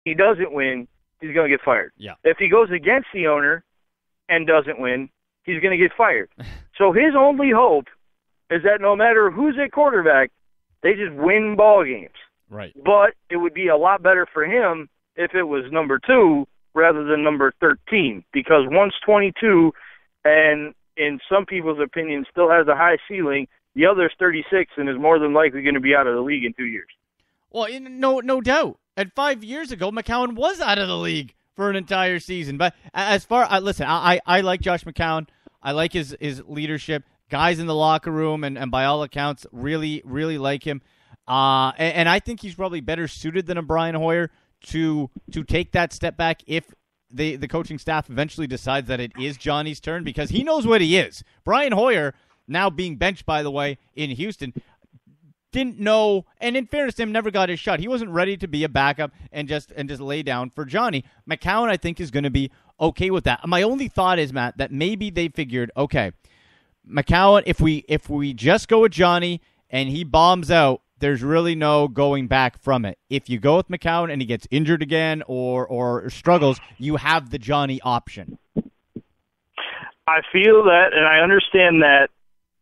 he doesn't win, he's going to get fired. Yeah. If he goes against the owner and doesn't win, he's going to get fired. So his only hope is that no matter who's at quarterback, they just win ball games. Right. But it would be a lot better for him if it was number 2 rather than number 13, because one's 22 and in some people's opinion still has a high ceiling. The other's 36 and is more than likely going to be out of the league in 2 years. Well, no doubt. And 5 years ago, McCown was out of the league for an entire season. But as far listen, I like Josh McCown. I like his leadership. Guys in the locker room and by all accounts really, really like him. And I think he's probably better suited than a Brian Hoyer to take that step back if the coaching staff eventually decides that it is Johnny's turn, because he knows what he is. Brian Hoyer, now being benched, by the way, in Houston, didn't know, and in fairness to him, never got his shot. He wasn't ready to be a backup and just lay down for Johnny. McCown, I think, is going to be okay with that. My only thought is, Matt, that maybe they figured, okay, McCown, if we just go with Johnny and he bombs out, there's really no going back from it. If you go with McCown and he gets injured again or struggles, you have the Johnny option. I feel that, and I understand that,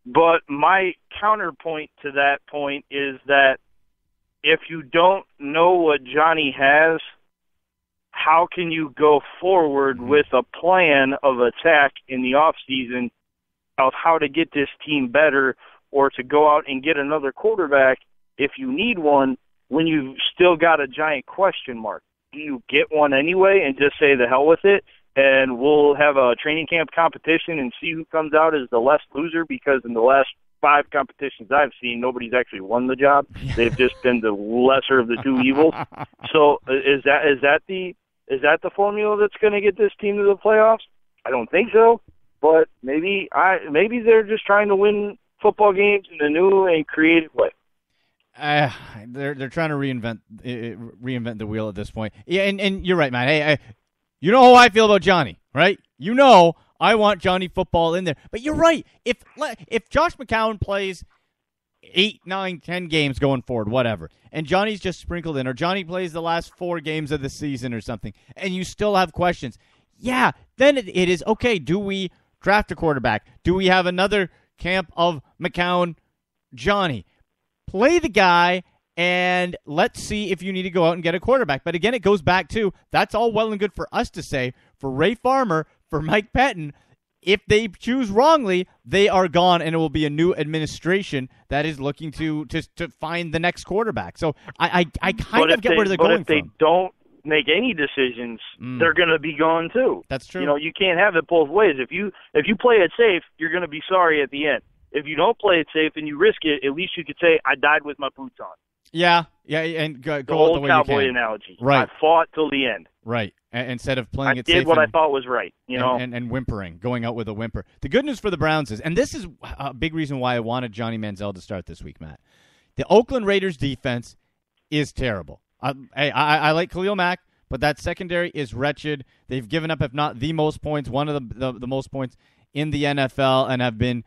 but my counterpoint to that point is that if you don't know what Johnny has, how can you go forward with a plan of attack in the offseason of how to get this team better or to go out and get another quarterback if you need one when you've still got a giant question mark? Do you get one anyway and just say the hell with it, and we'll have a training camp competition and see who comes out as the less loser? Because in the last 5 competitions I've seen, nobody's actually won the job. They've just been the lesser of the two evils. So is that the formula that's going to get this team to the playoffs? I don't think so. But maybe they're just trying to win football games in a new and creative way. They're trying to reinvent the wheel at this point. Yeah, and you're right, man. Hey, you know how I feel about Johnny, right? You know I want Johnny football in there. But you're right. If Josh McCown plays 8, 9, 10 games going forward, whatever, and Johnny's just sprinkled in, or Johnny plays the last 4 games of the season or something, and you still have questions, yeah, then it is, okay, do we draft a quarterback? Do we have another camp of McCown, Johnny? Play the guy, and let's see if you need to go out and get a quarterback. But again, it goes back to, that's all well and good for us to say. For Ray Farmer, for Mike Pettin, if they choose wrongly, they are gone, and it will be a new administration that is looking to find the next quarterback. So I kind of get where they're going from. But if they don't make any decisions, they're going to be gone too. That's true. You know, you can't have it both ways. If you play it safe, you're going to be sorry at the end. If you don't play it safe and you risk it, at least you could say, I died with my boots on. Yeah, and go the old the way cowboy you can. analogy. Right. I fought till the end. Right. Instead of playing it safe. I did what I thought was right, you know. And whimpering, going out with a whimper. The good news for the Browns is, and this is a big reason why I wanted Johnny Manziel to start this week, Matt. The Oakland Raiders defense is terrible. I like Khalil Mack, but that secondary is wretched. They've given up, if not the most points, one of the most points in the NFL, and have been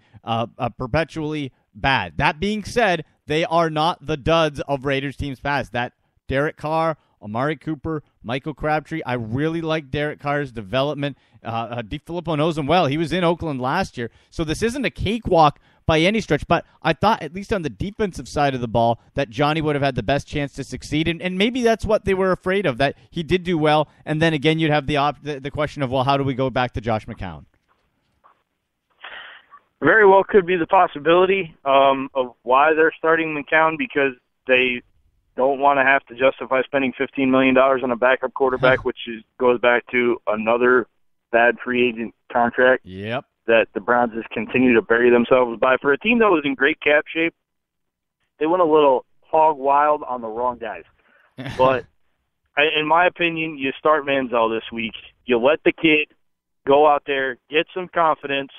perpetually bad. That being said, they are not the duds of Raiders teams past. That Derek Carr, Amari Cooper, Michael Crabtree. I really like Derek Carr's development. DeFilippo knows him well. He was in Oakland last year. So this isn't a cakewalk by any stretch, but I thought, at least on the defensive side of the ball, that Johnny would have had the best chance to succeed. And maybe that's what they were afraid of, that he did do well. And then again, you'd have the question of, well, how do we go back to Josh McCown? Very well could be the possibility of why they're starting McCown, because they don't want to have to justify spending $15 million on a backup quarterback, which goes back to another bad free agent contract. Yep. That the Browns just continue to bury themselves by. For a team that was in great cap shape, they went a little hog wild on the wrong guys. But in my opinion, you start Manziel this week. You let the kid go out there, get some confidence,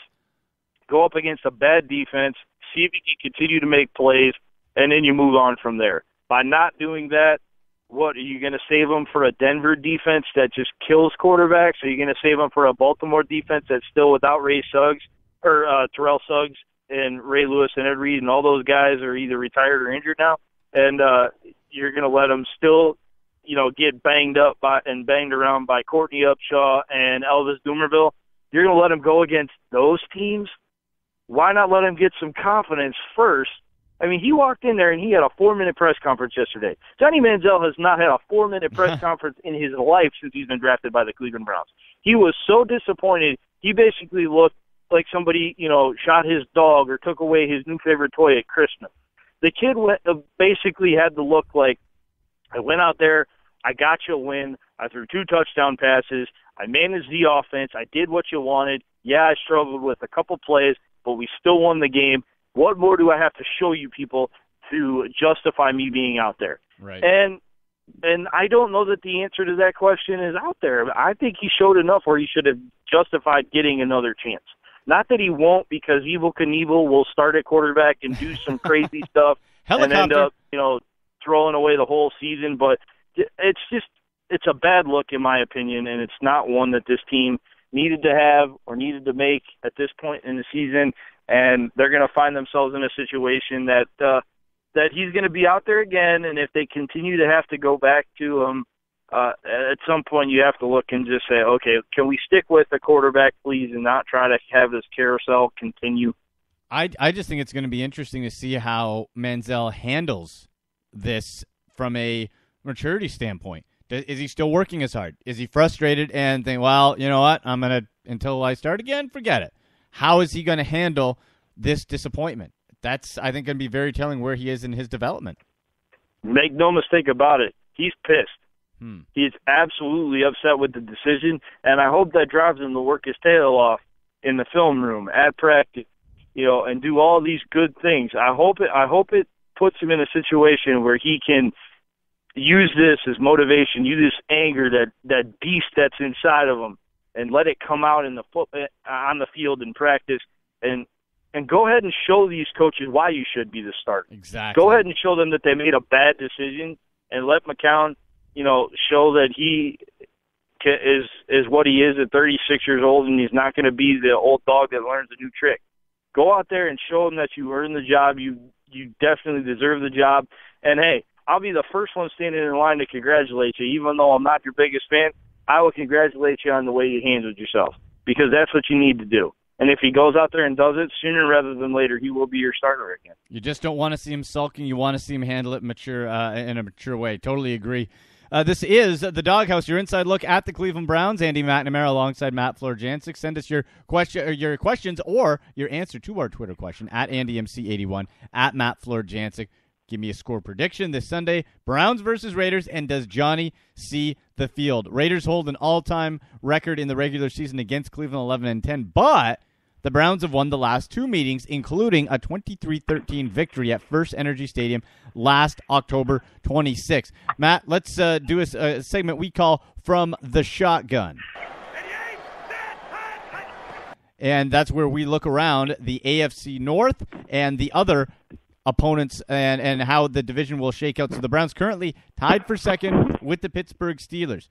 go up against a bad defense, see if he can continue to make plays, and then you move on from there. By not doing that, what, are you going to save them for a Denver defense that just kills quarterbacks? Are you going to save them for a Baltimore defense that's still without Terrell Suggs and Ray Lewis and Ed Reed, and all those guys are either retired or injured now? And you're going to let them still get banged around by Courtney Upshaw and Elvis Dumerville. You're going to let him go against those teams? Why not let him get some confidence first? I mean, he walked in there and he had a 4-minute press conference yesterday. Johnny Manziel has not had a 4-minute press conference in his life since he's been drafted by the Cleveland Browns. He was so disappointed. He basically looked like somebody, shot his dog or took away his new favorite toy at Christmas. The kid basically had to look like, I went out there, I got you a win, I threw 2 touchdown passes, I managed the offense, I did what you wanted. Yeah, I struggled with a couple plays, but we still won the game. What more do I have to show you people to justify me being out there? Right. And I don't know that the answer to that question is out there. I think he showed enough where he should have justified getting another chance. Not that he won't, because Evel Knievel will start at quarterback and do some crazy stuff and end up, throwing away the whole season. But it's a bad look in my opinion, and it's not one that this team needed to have or needed to make at this point in the season. And they're going to find themselves in a situation that he's going to be out there again. And if they continue to have to go back to him, at some point you have to look and just say, okay, can we stick with the quarterback, please, and not try to have this carousel continue? I just think it's going to be interesting to see how Manziel handles this from a maturity standpoint. Is he still working as hard? Is he frustrated and think, well, you know what, until I start again, forget it. How is he going to handle this disappointment? That's, I think, going to be very telling where he is in his development. Make no mistake about it. He's pissed. He's absolutely upset with the decision, and I hope that drives him to work his tail off in the film room, at practice, and do all these good things. I hope it puts him in a situation where he can use this as motivation, use this anger, that beast that's inside of him, and let it come out on the field in practice, and go ahead and show these coaches why you should be the starter. Exactly. Go ahead and show them that they made a bad decision, and let McCown, show that he is what he is at 36 years old, and he's not going to be the old dog that learns a new trick. Go out there and show them that you earned the job. You definitely deserve the job. And hey, I'll be the first one standing in line to congratulate you, even though I'm not your biggest fan. I will congratulate you on the way you handled yourself, because that's what you need to do. And if he goes out there and does it, sooner rather than later, he will be your starter again. You just don't want to see him sulking. You want to see him handle it in a mature way. Totally agree. This is the Doghouse, your inside look at the Cleveland Browns. Andy McNamara alongside Matt Florjancic. Send us your questions or your answer to our Twitter question at AndyMC81, at Matt Florjancic. Give me a score prediction this Sunday. Browns versus Raiders, and does Johnny see the field? Raiders hold an all-time record in the regular season against Cleveland, 11-10, but the Browns have won the last 2 meetings, including a 23-13 victory at First Energy Stadium last October 26. Matt, let's do a segment we call From the Shotgun. And that's where we look around the AFC North and the other opponents and how the division will shake out. So the Browns currently tied for second with the Pittsburgh Steelers.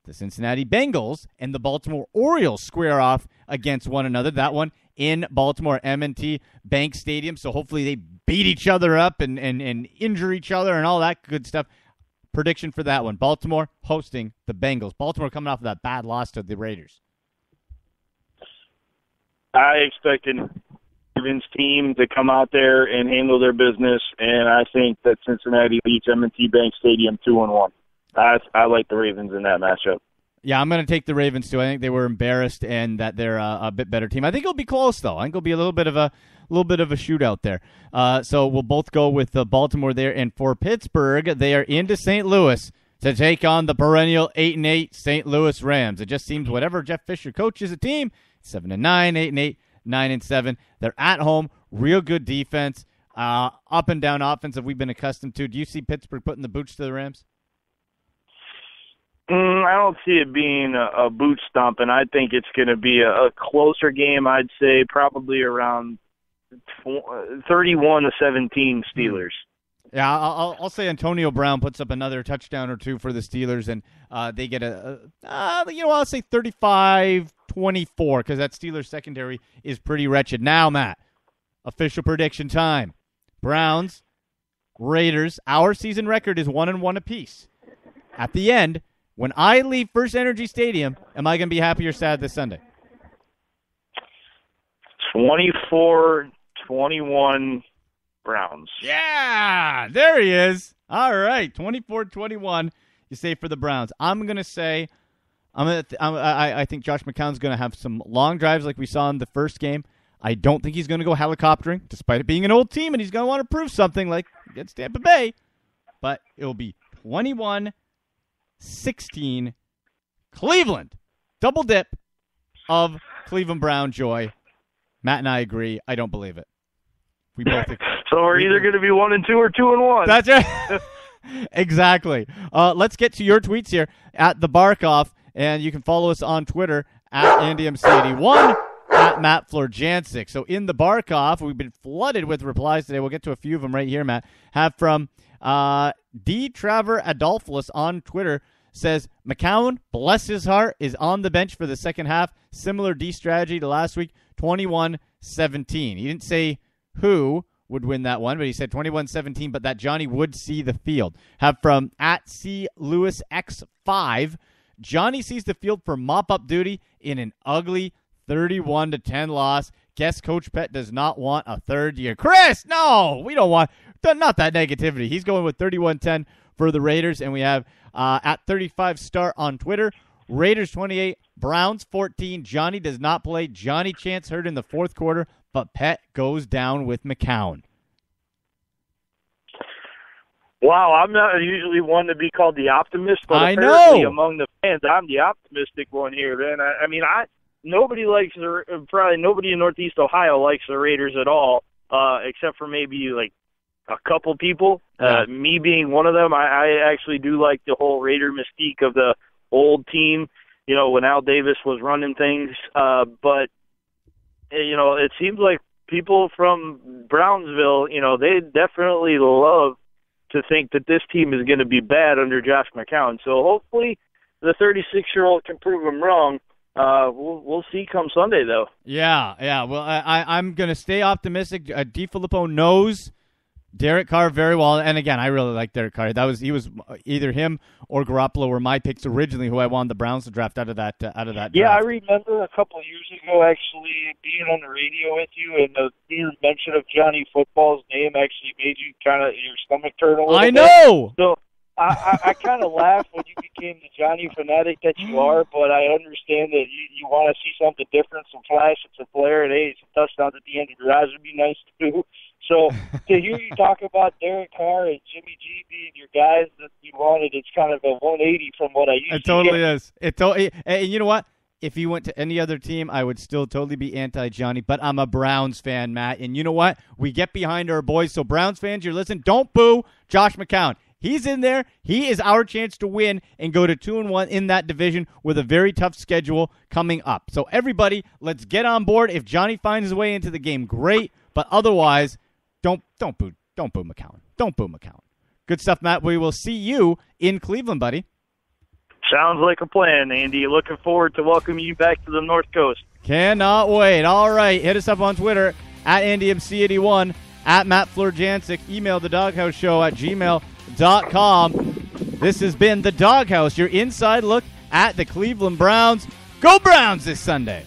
The Cincinnati Bengals and the Baltimore Orioles square off against one another. That one in Baltimore, M&T Bank Stadium. So hopefully they beat each other up and injure each other and all that good stuff. Prediction for that one. Baltimore hosting the Bengals. Baltimore coming off of that bad loss to the Raiders. I expect an Ravens team to come out there and handle their business, and I think that Cincinnati beats M&T Bank Stadium 2-1. I like the Ravens in that matchup. Yeah, I'm going to take the Ravens too. I think they were embarrassed, and that they're a bit better team. I think it'll be close though. I think it'll be a little bit of a shootout there. So we'll both go with Baltimore there, and for Pittsburgh, they are into St. Louis to take on the perennial 8-8 St. Louis Rams. It just seems whatever Jeff Fisher coaches a team, 7-9, 8-8, 9-7. They're at home, real good defense, up and down offense that we've been accustomed to. Do you see Pittsburgh putting the boots to the Rams? I don't see it being a boot stomp, and I think it's going to be a closer game. I'd say probably around 31-17 Steelers. Yeah, I'll say Antonio Brown puts up another touchdown or two for the Steelers, and they get I'll say 35-24 because that Steelers secondary is pretty wretched. Now, Matt, official prediction time. Browns, Raiders. Our season record is 1-1 apiece. at the end, when I leave First Energy Stadium, am I going to be happy or sad this Sunday? 24-21 Browns. Yeah, there he is. All right, 24-21. You say for the Browns. I'm going to say I think Josh McCown's going to have some long drives like we saw in the first game. I don't think he's going to go helicoptering, despite it being an old team, and he's going to want to prove something like against Tampa Bay. But it'll be 21-16 Cleveland. Double dip of Cleveland Brown joy. Matt and I agree. I don't believe it. We both agree. So we're either going to be 1-2 or 2-1. That's right. Exactly. Let's get to your tweets here at the Barkoff, and you can follow us on Twitter at AndyMC81, at Matt Florjancic. So in the Barkoff, we've been flooded with replies today. We'll get to a few of them right here, Matt. Have from D. Traver Adolphus on Twitter. Says, McCown, bless his heart, is on the bench for the second half. Similar D strategy to last week, 21-17. He didn't say who would win that one, but he said 21-17, but that Johnny would see the field. Have from at C. Lewis X5, Johnny sees the field for mop-up duty in an ugly 31-10 loss. Guess Coach Pett does not want a third year. Chris, no, we don't want, not that negativity. He's going with 31-10 for the Raiders, and we have at 35 Star on Twitter, Raiders 28, Browns 14. Johnny does not play. Johnny Chance hurt in the fourth quarter, but Pett goes down with McCown. Wow, I'm not usually one to be called the optimist, but I apparently know. among the fans, I'm the optimistic one here, man. I mean, nobody likes probably nobody in Northeast Ohio likes the Raiders at all, except for maybe like a couple people. Me being one of them, I actually do like the whole Raider mystique of the old team, you know, when Al Davis was running things. But, you know, it seems like people from Brownsville, you know, they definitely love to think that this team is going to be bad under Josh McCown. So hopefully the 36-year-old can prove him wrong. We'll see come Sunday, though. Yeah. Well, I'm going to stay optimistic. DiFilippo knows Derek Carr very well, and again, I really like Derek Carr. He was either him or Garoppolo were my picks originally, who I wanted the Browns to draft out of that draft. Yeah, I remember a couple of years ago actually being on the radio with you, and the mere mention of Johnny Football's name actually made you kind of your stomach turn a little bit. I know. So I kind of laughed when you became the Johnny fanatic that you are, but I understand that you want to see something different, some flash, some flair, and hey, some touchdowns at the end of the drives would be nice too. So to hear you talk about Derek Carr and Jimmy G being your guys that you wanted, it's kind of a 180 from what I used to. It totally is. And you know what? If he went to any other team, I would still totally be anti-Johnny, but I'm a Browns fan, Matt. And you know what? We get behind our boys. So Browns fans, you're listening. Don't boo Josh McCown. He's in there. He is our chance to win and go to 2-1 in that division with a very tough schedule coming up. So everybody, let's get on board. If Johnny finds his way into the game, great. But otherwise, Don't boo McCown. Don't boo McCown. Good stuff, Matt. We will see you in Cleveland, buddy. Sounds like a plan, Andy. Looking forward to welcoming you back to the North Coast. Cannot wait. All right. Hit us up on Twitter at AndyMC81, at Matt Florjancic. Email the Doghouse Show at gmail.com. This has been the Doghouse, your inside look at the Cleveland Browns. Go Browns this Sunday.